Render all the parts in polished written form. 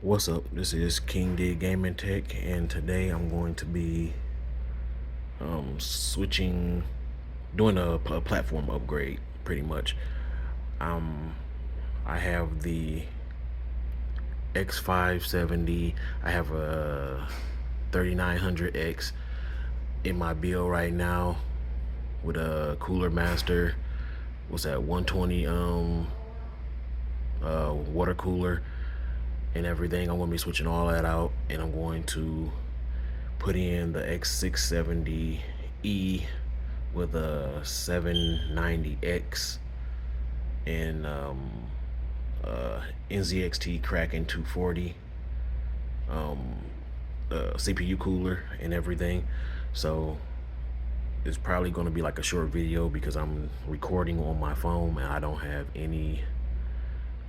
What's up? This is KINGDIGG GamingTech, and today I'm going to be switching, doing a platform upgrade, pretty much. Um, I have the X570. I have a 3900X in my build right now with a Cooler Master. What's that? 120 water cooler and everything. I'm going to be switching all that out, and I'm going to put in the X670E with a 790X and NZXT Kraken 240 CPU cooler and everything. So it's probably going to be like a short video because I'm recording on my phone and I don't have any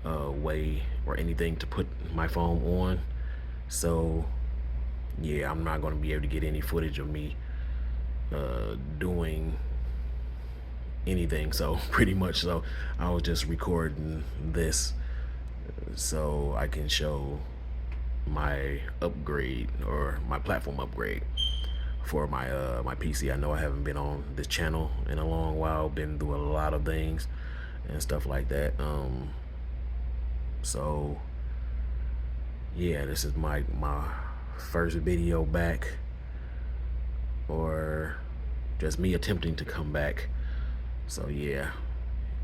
way or anything to put my phone on. So yeah, I'm not going to be able to get any footage of me doing anything. So pretty much, so I was just recording this so I can show my upgrade or my platform upgrade for my PC. I know I haven't been on this channel in a long while, been through a lot of things and stuff like that. So yeah, this is my first video back, or just me attempting to come back. So yeah,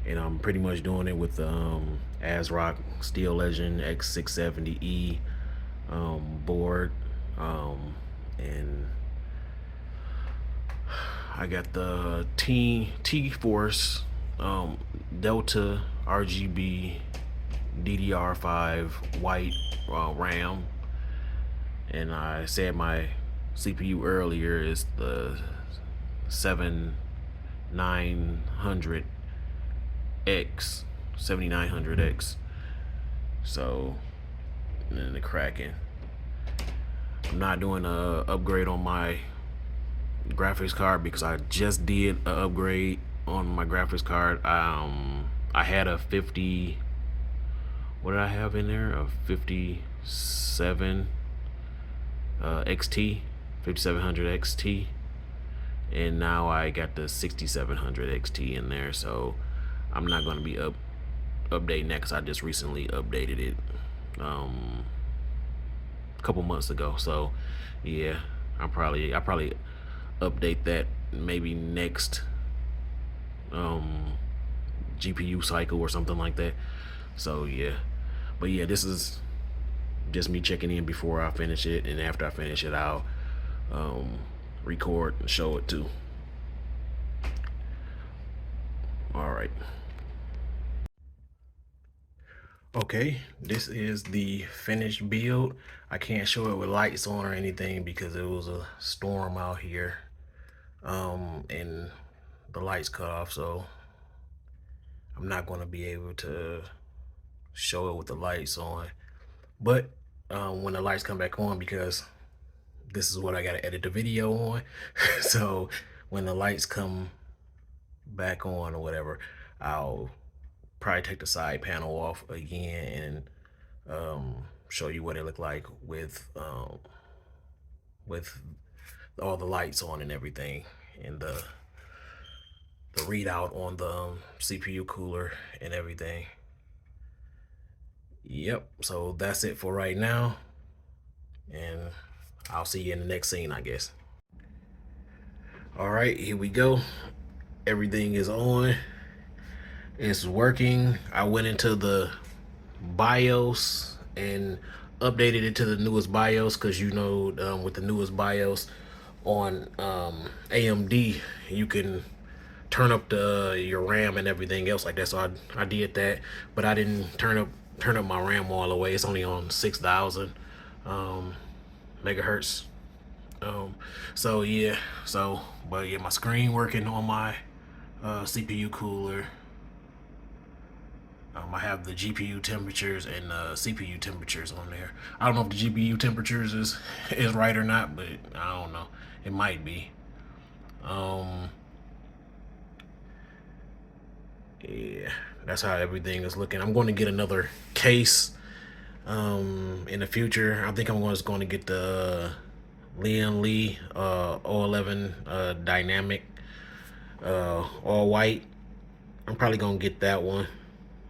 and I'm pretty much doing it with the ASRock Steel Legend X670E board, and I got the T-Force Delta RGB DDR5 white RAM, and I said my CPU earlier is the 7900X. So, and then the Kraken. I'm not doing a upgrade on my graphics card because I just did an upgrade on my graphics card. I had a 50. What did I have in there? A 57 XT, 5700 XT, and now I got the 6700 XT in there. So I'm not going to be updating that because I just recently updated it a couple months ago. So yeah, I probably update that maybe next GPU cycle or something like that. So yeah, but yeah, this is just me checking in before I finish it, and after I finish it, I'll record and show it too. All right. Okay, this is the finished build. I can't show it with lights on or anything because it was a storm out here, and the lights cut off, so I'm not going to be able to show it with the lights on. But when the lights come back on, because this is what I got to edit the video on, so when the lights come back on or whatever, I'll probably take the side panel off again and show you what it looked like with all the lights on and everything, and the readout on the CPU cooler and everything. Yep, so that's it for right now, and I'll see you in the next scene, I guess. All right, here we go. Everything is on. It's working. I went into the BIOS and updated it to the newest BIOS because you know, with the newest BIOS on AMD, you can turn up your RAM and everything else like that. So I did that, but I didn't turn up my RAM all the way. It's only on 6,000 megahertz. So yeah, but yeah, my screen working on my CPU cooler. I have the GPU temperatures and CPU temperatures on there. I don't know if the GPU temperatures is right or not, but I don't know. It might be. Yeah, that's how everything is looking. I'm going to get another case In the future, I think I'm just going to get the Liam Lee O11 dynamic all white. I'm probably gonna get that one.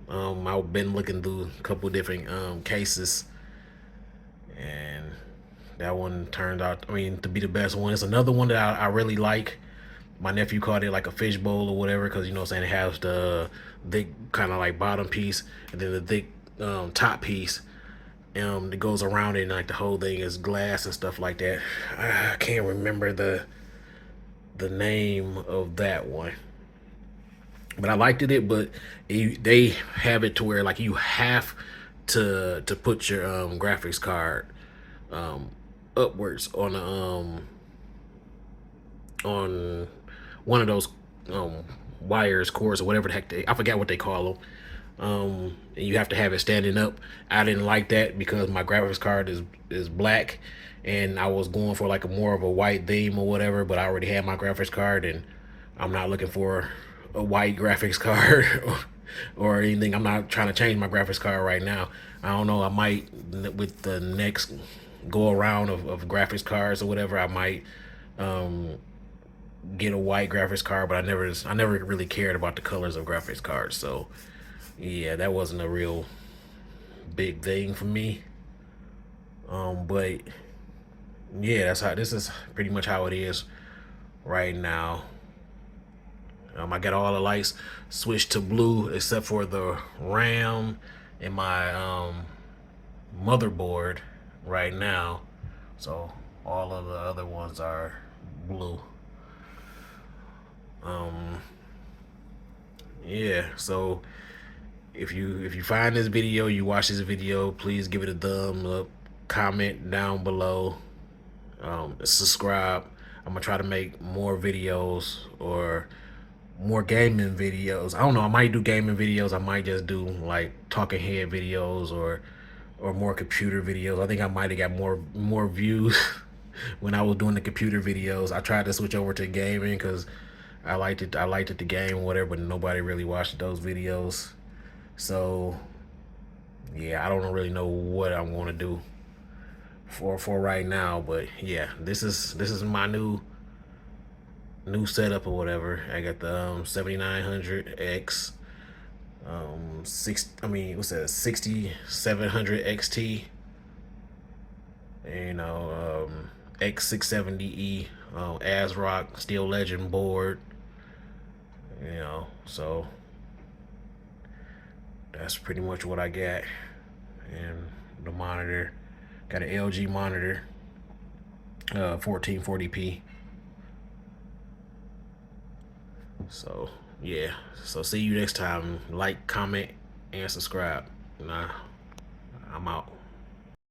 I've been looking through a couple different cases, and that one turned out, I mean, to be the best one. It's another one that I really like. My nephew called it like a fishbowl or whatever, because, you know what I'm saying, it has the thick kind of like bottom piece and then the thick top piece that goes around it, and like the whole thing is glass and stuff like that. I can't remember the name of that one, but I liked it. But they have it to where like you have to put your graphics card upwards on one of those wires, cords, or whatever the heck I forgot what they call them. And you have to have it standing up. I didn't like that because my graphics card is black, and I was going for like a more of a white theme or whatever, but I already had my graphics card, and I'm not looking for a white graphics card or anything. I'm not trying to change my graphics card right now. I don't know, I might, with the next go around of graphics cards or whatever, I might get a white graphics card, but I never really cared about the colors of graphics cards. So yeah, that wasn't a real big thing for me. But yeah, this is pretty much how it is right now. I got all the lights switched to blue except for the RAM and my motherboard right now. So all of the other ones are blue. Yeah, so if you find this video, you watch this video, please give it a thumb up, comment down below, subscribe. I'm gonna try to make more videos, or more gaming videos. I don't know, I might do gaming videos, I might just do like talking head videos, or more computer videos. I think I might have got more views when I was doing the computer videos. I tried to switch over to gaming because I liked it the game, whatever, but nobody really watched those videos. So yeah, I don't really know what I'm going to do for right now, but yeah, this is my new setup or whatever. I got the 7900X, what's that, 6700 XT, you know, X670E ASRock Steel Legend board, you know. So that's pretty much what I got. And the monitor, got an LG monitor, 1440p. So yeah, so see you next time. Like, comment, and subscribe. I'm out.